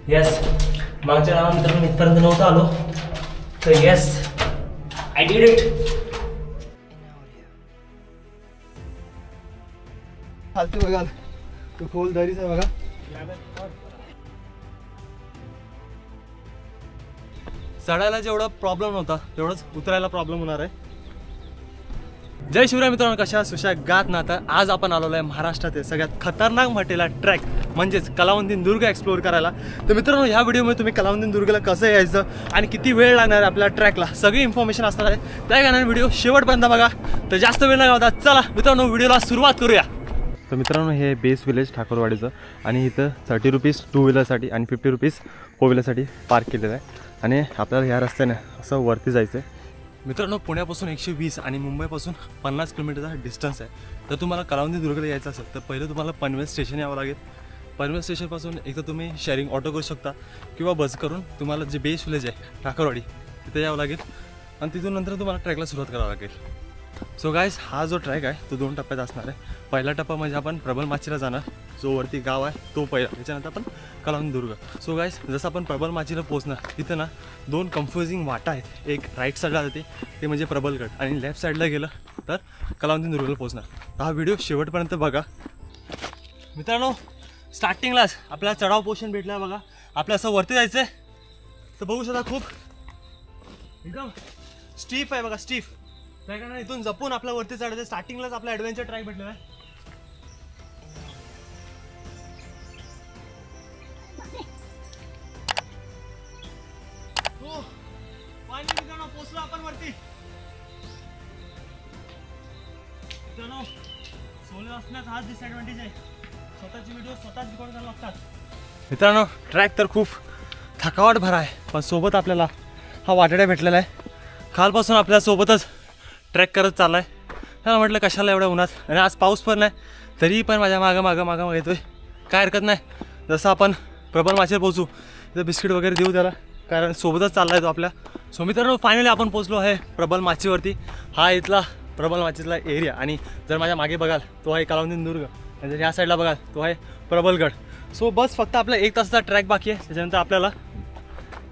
Yes, मागच्या round मित्रांनो इथपर्यंत नव्हतं आलो, तर येस आय डिड इट. खालती बघाल तो खोल दरीच आहे बघा. चढायला जेवढा प्रॉब्लेम नव्हता तेवढंच उतरायला प्रॉब्लेम होणार आहे. जय शिवराय मित्रांनो, कशा सुशागात ना. तर आज आपण आलेलो आहे महाराष्ट्रातील सगळ्यात खतरनाक म्हटलेला ट्रॅक म्हणजेच कलावंतीन दुर्ग एक्सप्लोर करायला. तर मित्रांनो, ह्या व्हिडिओमध्ये तुम्ही कलावंतीन दुर्गला कसं यायचं आणि किती वेळ लागणार आहे आपल्या ट्रॅकला सगळी इन्फॉर्मेशन असणार आहे. त्या कारणाने व्हिडिओ शेवटपर्यंत बघा. तर जास्त वेळ न घालवता चला मित्रांनो व्हिडिओला सुरुवात करूया. तर मित्रांनो, हे बेस विलेज ठाकूरवाडीचं आणि इथं 30 रुपीज टू व्हीलरसाठी आणि 50 रुपीज फोर व्हीलरसाठी पार्क केलेलं आहे. आणि आपल्याला ह्या रस्त्याने असं वरती जायचं आहे. मित्रांनो, पुण्यापासून 120 आणि मुंबईपासून 50 किलोमीटरचा डिस्टन्स आहे. तर तुम्हाला कलावंती दुर्गला यायचं असेल तर पहिलं तुम्हाला पनवेल स्टेशन यावं लागेल. पनवेल स्टेशनपासून एक तर तुम्ही शेअरिंग ऑटो करू शकता किंवा बस करून तुम्हाला जे बेस विलेज आहे ठाकरवाडी तिथे यावं लागेल आणि तिथून नंतर तुम्हाला ट्रॅकला सुरुवात करावं लागेल. सो गाईज, हा जो ट्रॅक आहे तो 2 टप्प्यात असणार आहे. पहिला टप्पा म्हणजे आपण प्रबल माचीला जाणार, जो वरती गाव आहे तो पहिला, त्याच्यानंतर आपण कलावंती दुर्ग. सो गाईज, जसं आपण प्रबल माचीला पोहोचणार तिथं ना 2 कन्फ्युजिंग वाटा आहेत. एक राईट साईडला जाते ते म्हणजे प्रबलगड आणि लेफ्ट साईडला गेलं तर कलावंती दुर्गला पोहोचणार. हा व्हिडिओ शेवटपर्यंत बघा. मित्रांनो, स्टार्टिंगलाच आपल्याला चढाव पोर्शन भेटला बघा. आपल्याला असं वरती जायचं आहे तर बघू शकता खूप एकदम स्टीफ आहे बघा, स्टीफ. त्या कारणाने इथून जपून आपल्या वरती चढायचं. स्टार्टिंगलाच आपला ॲडव्हेंचर ट्रॅक भेटलेला आहे. मित्रांनो, पोचलो आपण वरती. मित्रांनो, सोलो असण्याचा हाच डिसएडव्हान्टेज आहे, स्वतःची व्हिडिओ स्वतःच रेकॉर्ड करायला लागतात. मित्रांनो, ट्रॅक तर खूप थकावट भरा आहे, पण सोबत आपल्याला हा वाटाड्या भेटलेला आहे. कालपासून आपल्या सोबतच ट्रॅक करत चालला आहे. त्याला म्हटलं कशाला एवढ्या उन्हात, आणि आज पाऊस पण नाही तरी पण माझ्या मागं येतोय. काय हरकत नाही, जसं आपण प्रबल माचीला पोहोचू तर बिस्किट वगैरे देऊ त्याला, कारण सोबतच चालला आहे तो आपल्या. सो मित्रांनो, फायनली आपण पोहोचलो आहे प्रबल माचीवरती. हा इथला प्रबल माचीतला एरिया, आणि जर माझ्या मागे बघाल तो आहे कलावंती दुर्ग, आणि जर ह्या साईडला बघाल तो आहे प्रबलगड. सो बस फक्त आपला 1 तासाचा ट्रॅक बाकी आहे. त्याच्यानंतर आपल्याला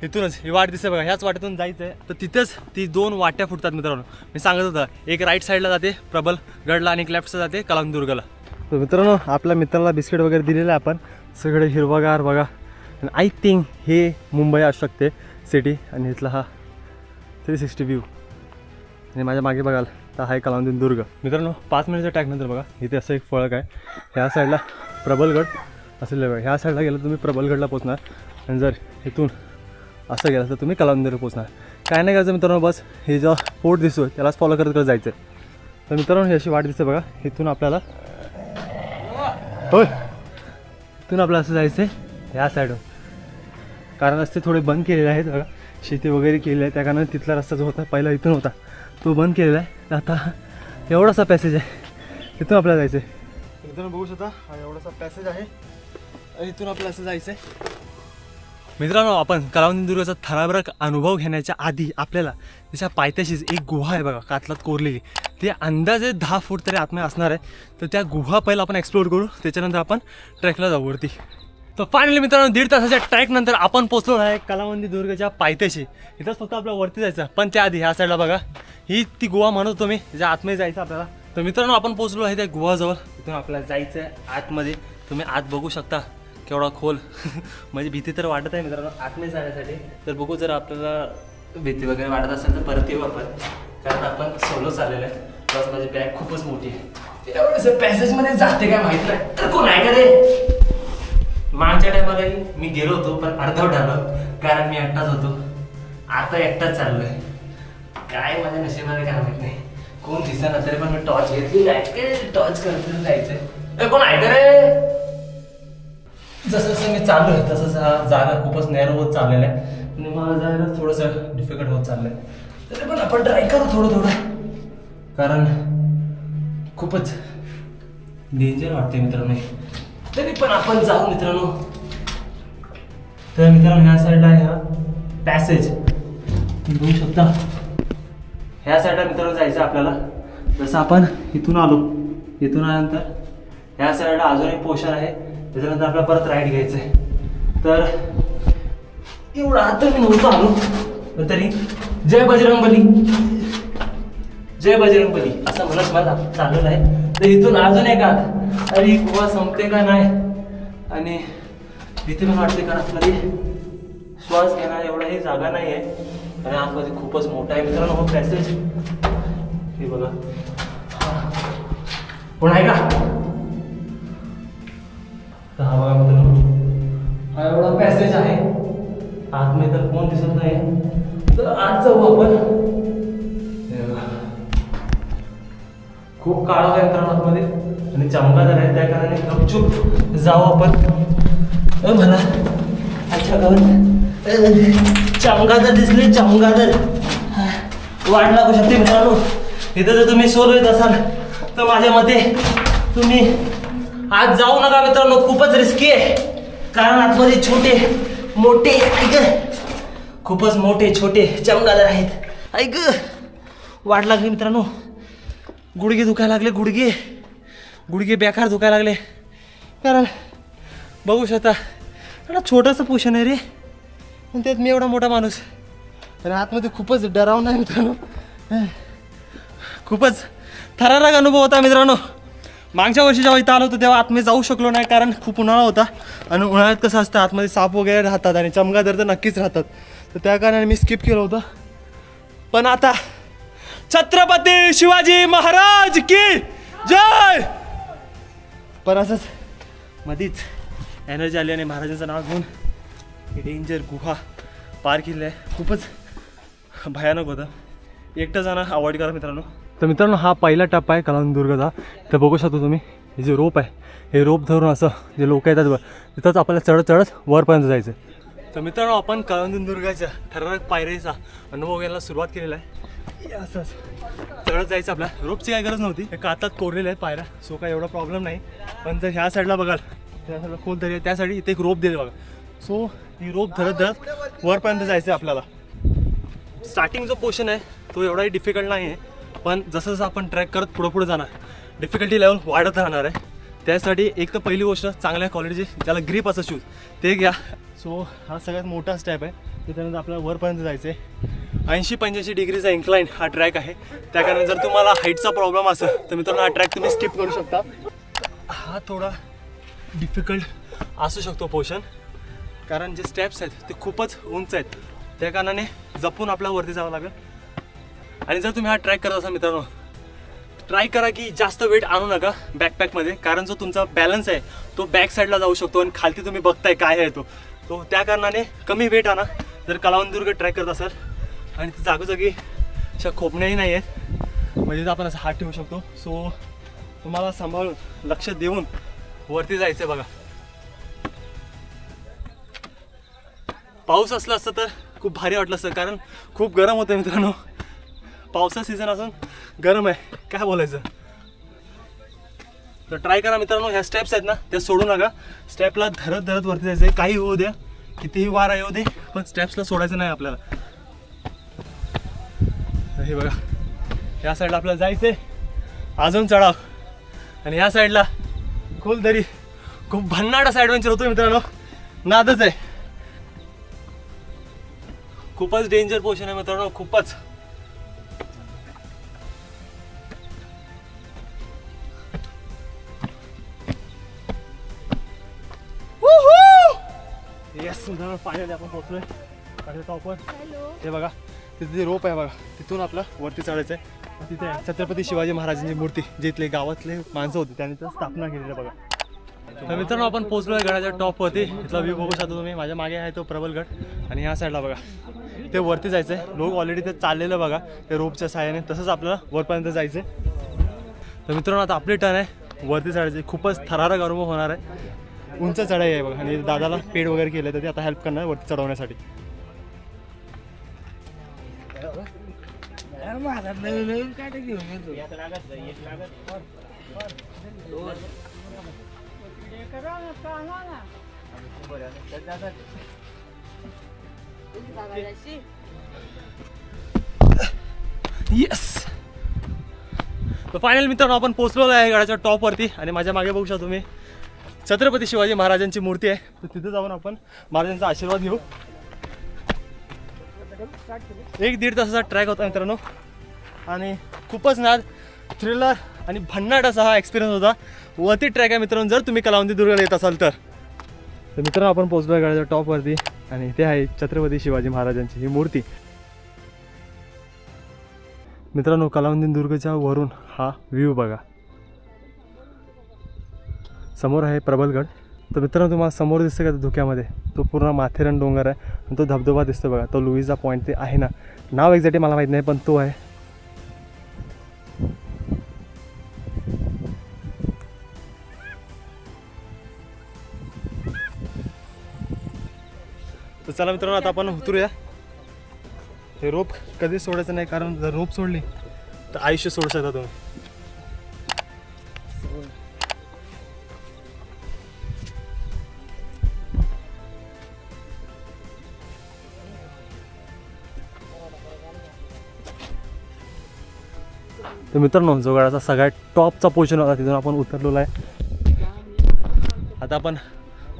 इथूनच ही वाट दिसते बघा, ह्याच वाटेतून जायचं आहे. तर तिथेच ती 2 वाट्या फुटतात मित्रांनो. मी सांगत होता, एक राईट साईडला जाते प्रबलगडला आणि एक लेफ्ट साईडला जाते कलावंती दुर्गला. तर मित्रांनो, आपल्या मित्राला बिस्किट वगैरे दिलेलं आहे आपण. सगळे हिरवागार बघा. आणि आय थिंक हे मुंबई असू शकते सिटी. आणि इथला हा 360 व्ह्यू. आणि माझ्या मागे बघाल तर हा आहे कलावंती दुर्ग. मित्रांनो, 5 मिनिटच्या ट्रॅकनंतर बघा इथे असं एक फळक आहे. ह्या साईडला प्रबलगड असेल बघा. ह्या साईडला गेलं तुम्ही प्रबलगडला पोचणार, आणि जर इथून असं गेलं तर तुम्ही कलावंती दुर्ग पोचणार. काय नाही करायचं मित्रांनो, बस हे जो फोर्ट दिसतोय त्यालाच फॉलो करत करत जायचं. तर मित्रांनो, ही अशी वाट दिसते बघा. इथून आपल्याला असं जायचं आहे ह्या साईडून, कारण रस्ते थोडे बंद केलेले आहेत बघा. शेती वगैरे केलेली आहे, त्या कारणाने तिथला रस्ता जो होता पहिला इथून होता तो बंद केलेला आहे. तर आता एवढासा पॅसेज आहे, इथून आपल्याला जायचं आहे. मित्रांनो बघू शकता, हा एवढासा पॅसेज आहे आणि इथून आपल्याला असं जायचं आहे. मित्रांनो, आपण कलावंती दुर्गाचा थरारक अनुभव घेण्याच्या आधी आपल्याला त्याच्या पायथ्याशीच एक गुहा आहे बघा, कातलात कोरलेली. ती अंदाजे 10 फूट तरी आतमध्ये असणार आहे. तर त्या गुहा पहिला आपण एक्सप्लोर करू, त्याच्यानंतर आपण ट्रॅकला जाऊ वरती. तर फायनली मित्रांनो, 1.5 तासाच्या ट्रॅकनंतर आपण पोहोचलो आहे कलावंती दुर्गाच्या पायथ्याशी. इथंच फक्त आपल्या वरती जायचं, पण त्याआधी ह्या साईडला बघा ही ती गुहा म्हणत होतो मी, ज्या आतमध्ये जायचं आपल्याला. तर मित्रांनो, आपण पोहोचलो आहे त्या गुहाजवळ. इथून आपल्याला जायचं आहे आतमध्ये. तुम्ही आत बघू शकता केवढा खोल म्हणजे भीती तर वाटत आहे मित्रांनो आतमध्ये जाण्यासाठी. तर बघू, जर आपल्याला भीती वगैरे वाटत असेल तर परत येऊ आपण, कारण आपण सोलो चाललेलं आहे. प्लस माझी बॅग खूपच मोठी आहे. एवढं पॅसेजमध्ये जाते काय माहीत नाही. तर कोण आहे का रे? मागच्या टायमालाही मी गेलो होतो पण अर्धवट आलो, कारण मी एकटाच होतो. आता एकटाच चाललोय. काय माझ्या नशिबाने काय माहीत नाही. कोण दिसणार तरी पण मी टॉर्च घेतली, टॉर्च करत जायचंय. कोण आहे का रे? जसं जसं मी चाललो आहे तसंच हा जागा खूपच नॅरो होत चाललेला आहे आणि मला जायला थोडंसं डिफिकल्ट होत चाललं आहे. तरी पण आपण ट्राय करू थोडं, कारण खूपच डेंजर वाटते मित्रांनो. तरी पण आपण जाऊ मित्रांनो. तर मित्रांनो, ह्या साईडला आहे हा पॅसेज, बघू शकता. ह्या साईडला मित्रांनो जायचं आपल्याला. जसं आपण इथून आलो, इथून आल्यानंतर ह्या साईडला अजून एक पोर्शन आहे, त्याच्यानंतर आपल्याला परत राईट घ्यायचं आहे. तर एवढा आता मी नव्हतो आलो, पण तरी जय बजरंगबली, जय बजरंगबली असं म्हणत मला चाललेलं आहे. तर इथून अजून एक आत, अरे गुहा संपते का नाही, आणि तिथे पण वाटते कारण आतमध्ये श्वास घेणार एवढाही जागा नाही आहे, आणि आतमध्ये खूपच मोठा आहे मित्रांनो हो पॅसेज. हे बघा, कोण आहे का? तर हा बघा मित्रांनो, हा एवढा पॅसेज आहे, आतमध्ये तर कोण दिसत नाही. तर आज जाऊ आपण. हे बघा, खूप काळा आहे मित्रांनो आतमध्ये, आणि चमकादार आहे, त्या कारणाने गपचूप जाऊ आपण. म्हणा अच्छा गावात चमगादर दिसले, चमगादर वाट लागू शकते मित्रांनो. इथं जर तुम्ही सोलो येत असाल तर माझ्या मते तुम्ही आज जाऊ नका मित्रांनो, खूपच रिस्की आहे. कारण आतमध्ये छोटे मोठे खूपच मोठे छोटे चमगादर आहेत. ऐक, वाट लागली मित्रांनो, गुडघे दुखायला लागले, गुडघे बेकार दुखायला लागले. कारण बघू शकता एवढा छोटंसं पोषण आहे रे, पण त्यात मी एवढा मोठा माणूस, आणि आतमध्ये खूपच डरावून आहे मित्रांनो. खूपच थरारक अनुभव होता मित्रांनो. मागच्या वर्षी जेव्हा इथं आलो होतो तेव्हा आतमध्ये जाऊ शकलो नाही, कारण खूप उन्हाळा होता, आणि उन्हाळ्यात कसं असतं आतमध्ये साप वगैरे राहतात आणि चमगादर तर नक्कीच राहतात. तर त्या कारणाने मी स्किप केलं होतं. पण आता छत्रपती शिवाजी महाराज की जय. पण असंच मधीच एनर्जी आली आणि महाराजांचं नाव घेऊन हे डेंजर गुहा पार केली आहे. खूपच भयानक होतं, एकटं जाणं अवॉइड करा मित्रांनो. तर मित्रांनो, हा पहिला टप्पा आहे कलावंदुर्गचा. तर बघू शकतो तुम्ही, हे जे रोप आहे, हे रोप धरून असं जे लोक येतात तिथंच आपल्याला चढत चढत वरपर्यंत जायचं. तर मित्रांनो, आपण कलावंदुर्गाच्या ठराविक पायरीचा अनुभव घ्यायला सुरुवात केलेला आहे. असंच चढत जायचं, आपल्या रोपची काही गरज नव्हती, हे कातात कोरलेले आहेत पायऱ्या, सो काय एवढा प्रॉब्लेम नाही. पण जर ह्या साईडला बघाल, त्या साईडला खोल दरी आहे, त्यासाठी इथे एक रोप दिले बघा. सो ही रोप धरत धरत वरपर्यंत जायचं आहे आपल्याला. स्टार्टिंग जो पोर्शन आहे तो एवढाही डिफिकल्ट नाही आहे, पण जसं जसं आपण ट्रॅक करत पुढं जाणार डिफिकल्टी लेवल वाढत राहणार आहे. त्यासाठी एक तर पहिली गोष्ट, चांगल्या क्वालिटीची ज्याला ग्रीप असं शूज ते घ्या. सो हा सगळ्यात मोठा स्टेप आहे. त्याच्यानंतर आपल्याला वरपर्यंत जायचं आहे. 80-85 डिग्रीचा इन्क्लाइन हा ट्रॅक आहे. त्या कारण जर तुम्हाला हाईटचा प्रॉब्लेम असेल तर मित्रांनो, हा ट्रॅक तुम्ही स्किप करू शकता. हा थोडा डिफिकल्ट असू शकतो पोर्शन, कारण जे स्टेप्स आहेत ते खूपच उंच आहेत. त्या कारणाने जपून आपल्याला वरती जावं लागेल. आणि जर तुम्ही हा ट्रॅक करत असाल मित्रांनो, ट्राय करा की जास्त वेट आणू नका बॅकपॅकमध्ये, कारण जो तुमचा बॅलन्स आहे तो बॅक साईडला जाऊ शकतो, आणि खालती तुम्ही बघताय काय आहे तो त्या कारणाने कमी वेट आणा जर कलावंदुर्ग ट्रॅक करत असाल. आणि जागोजागी अशा खोपण्याही नाही आहेत, म्हणजे आपण असं हात ठेवू शकतो. सो तुम्हाला सांभाळून लक्ष देऊन वरती जायचं आहे बघा. पाऊस असला असतं तर खूप भारी वाटलं असतं, कारण खूप गरम होतं मित्रांनो. पावसाचा सीझन असून गरम आहे, काय बोलायचं. तर ट्राय करा मित्रांनो, ह्या स्टेप्स आहेत ना त्या सोडू नका. स्टेपला धरत धरत वरती जायचं आहे, काही होऊ द्या, कितीही वारा येऊ दे, पण स्टेप्सला सोडायचं नाही आपल्याला. हे बघा, या साईडला आपल्याला जायचं आहे, अजून चढाव, आणि या साईडला खोल दरी. खूप भन्नाट असा ॲडव्हेंचर होतो मित्रांनो, नादच आहे. खूपच डेंजर पोर्शन आहे मित्रांनो, खूपच. येस मित्रांनो, फायनली आपण पोहोचलोय टॉपवर. हे बघा, तिथे जे रोप आहे बघा, तिथून आपलं वरती चढायचं आहे. तिथे छत्रपती शिवाजी महाराजांची मूर्ती, जे इथले गावातले माणसं होती त्यांनी तर स्थापना केलेली बघा. तर मित्रांनो, आपण पोहोचलो आहे गडाच्या टॉपवरती. इथला व्ह्यू बघू शकता तुम्ही. माझ्या मागे आहे तो प्रबलगड, आणि ह्या साईडला बघा ते वरती जायचं आहे. लोक ऑलरेडी ते चाललेलं बघा ते रोपच्या साहाय्याने. तसंच आपल्याला वरपर्यंत जायचं आहे. तर मित्रांनो, आता आपली टर्न आहे वरती चढायची. खूपच थरारक अनुभव होणार आहे, उंच चढाई आहे बघा. आणि दादाला पेड वगैरे केलं तर ते आता हेल्प करणार वरती चढवण्यासाठी. येस, तर फायनल मित्रांनो, आपण पोहोचलो आहे गडाच्या टॉपवरती. आणि माझ्या मागे बघू शकता तुम्ही छत्रपती शिवाजी महाराजांची मूर्ती आहे. तर तिथे जाऊन आपण महाराजांचा आशीर्वाद घेऊ. 1-1.5 तासाचा ट्रॅक होता मित्रांनो आणि खूपच नाद थ्रिलर आणि भन्नाट असा हा एक्सपिरियन्स होता. वरती ट्रॅक आहे मित्रांनो जर तुम्ही कलावंती दुर्गला येत असाल तर. मित्रांनो आपण पोहोचलो आहे गडाच्या टॉपवरती आणि इथे आहे छत्रपती शिवाजी महाराजांची ही मूर्ती. मित्रांनो कलावंती दुर्गच्या वरून हा व्ह्यू बघा. समोर आहे प्रबलगड. तर मित्रांनो तुम्हाला समोर दिसतं का धुक्यामध्ये तो पूर्ण माथेरान डोंगर आहे आणि तो धबधबा दिसतो बघा. तो लुईजा पॉईंट ते आहे ना, नाव एक्झॅक्टली मला माहीत नाही पण तो आहे. तर चला मित्रांनो आता आपण उतरूया. हे रोप कधीच सोडायचं नाही कारण जर रोप सोडली तर आयुष्य सोडू शकता तुम्ही. तर मित्रांनो जो गडाचा सगळ्यात टॉपचा पोर्शन होता तिथून आपण उतरलेलो आहे. आता आपण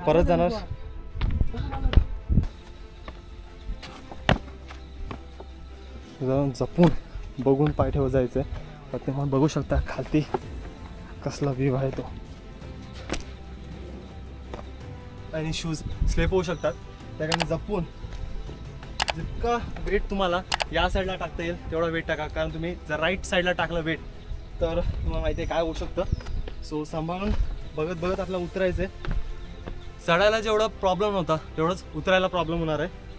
परत जाणार. जाऊन जपून बघून पाय ठेवत जायचं आहे. तुम्ही बघू शकता खालती कसला व्ह्यू आहे तो आणि शूज स्लिप होऊ शकतात. त्याकडे जपून जितका वेट तुम्हाला या साईडला टाकता येईल तेवढा वेट टाका कारण तुम्ही जर राईट साईडला टाकलं वेट तर तुम्हाला माहिती आहे काय होऊ शकतं. सो सांभाळून बघत बघत आपल्याला उतरायचं आहे. चढायला जेवढा प्रॉब्लेम नव्हता तेवढंच उतरायला प्रॉब्लेम होणार आहे.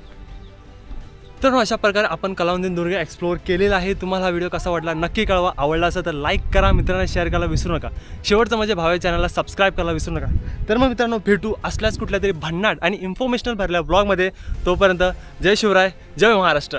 तर अशा प्रकारे आपण कलावंती दुर्ग एक्सप्लोअर केलेला आहे. तुम्हाला हा व्हिडिओ कसा वाटला नक्की कळवा. आवडला असेल तर लाईक करा, मित्रांना शेअर करायला विसरू नका. शेवटचं म्हणजे भावे चॅनलला सबस्क्राईब करायला विसरू नका. तर मग मित्रांनो भेटू असल्याच कुठल्या तरी भन्नाट आणि इन्फॉर्मेशनल भरल्या ब्लॉगमध्ये. तोपर्यंत जय शिवराय, जय महाराष्ट्र.